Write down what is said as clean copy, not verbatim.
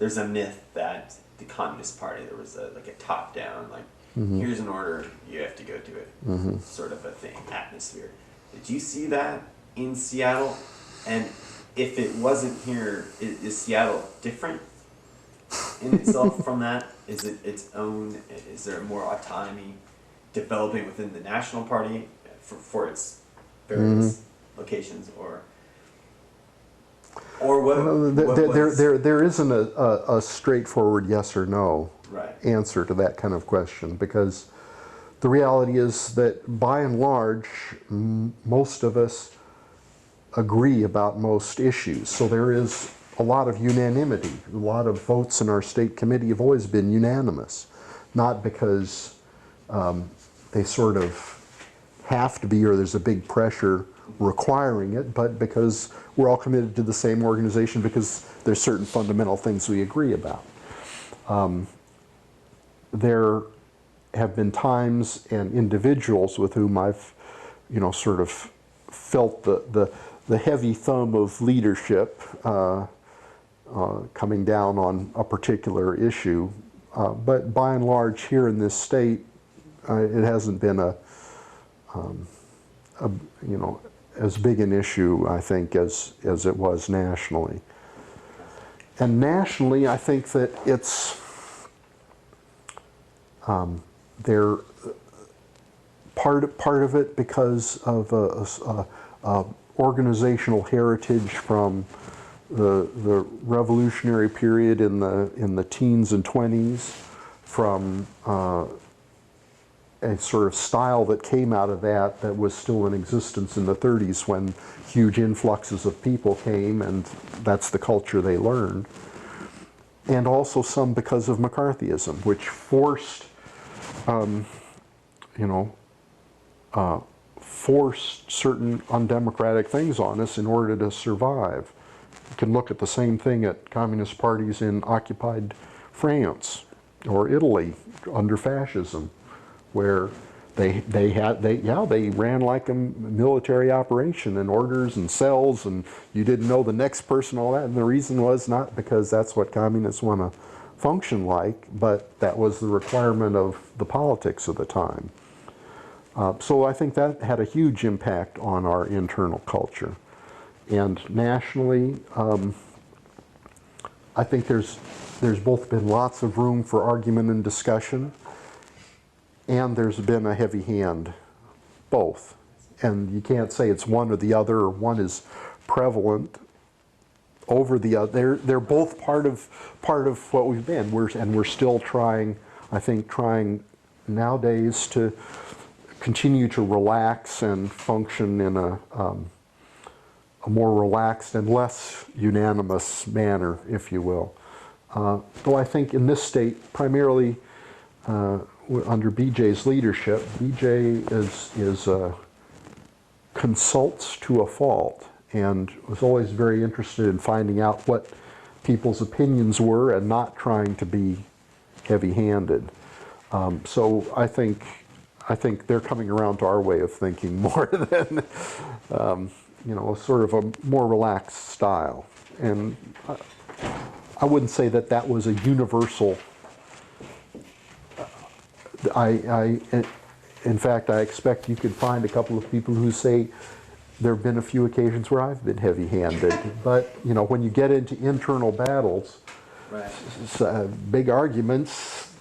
there's a myth that the Communist Party, there was like a top-down, like, here's an order, you have to go do it, sort of a thing, atmosphere. Did you see that in Seattle? And if it wasn't here, is Seattle different in itself from that? Is it its own? Is there more autonomy developing within the National Party for its various locations, or what? There isn't a straightforward yes or no answer to that kind of question, because the reality is that by and large, most of us agree about most issues. So there is a lot of unanimity. A lot of votes in our state committee have always been unanimous, not because they sort of have to be or there's a big pressure requiring it, but because we're all committed to the same organization, because there's certain fundamental things we agree about. There have been times and individuals with whom I've, sort of felt the heavy thumb of leadership coming down on a particular issue. But by and large, here in this state, it hasn't been as big an issue, I think, as it was nationally. And nationally, I think that it's they're part of it because of a organizational heritage from the revolutionary period in the teens and 20s, from a sort of style that came out of that was still in existence in the 30s, when huge influxes of people came, and that's the culture they learned. And also some because of McCarthyism, which forced forced certain undemocratic things on us in order to survive. You can look at the same thing at communist parties in occupied France or Italy under fascism, where they ran like a military operation, and orders and cells, and you didn't know the next person, all that. And the reason was not because that's what communists want to function like, but that was the requirement of the politics of the time. So I think that had a huge impact on our internal culture. And nationally, I think there's both been lots of room for argument and discussion, and there's been a heavy hand, both. And you can't say it's one or the other, or one is prevalent over the other. They're both part of what we've been. We're still trying nowadays to continue to relax and function in a more relaxed and less unanimous manner, if you will. Though I think in this state, primarily under BJ's leadership, BJ consults to a fault, and was always very interested in finding out what people's opinions were and not trying to be heavy-handed. So I think they're coming around to our way of thinking more than, sort of a more relaxed style. And I wouldn't say that was a universal. In fact, I expect you could find a couple of people who say there have been a few occasions where I've been heavy-handed. But when you get into internal battles, big arguments,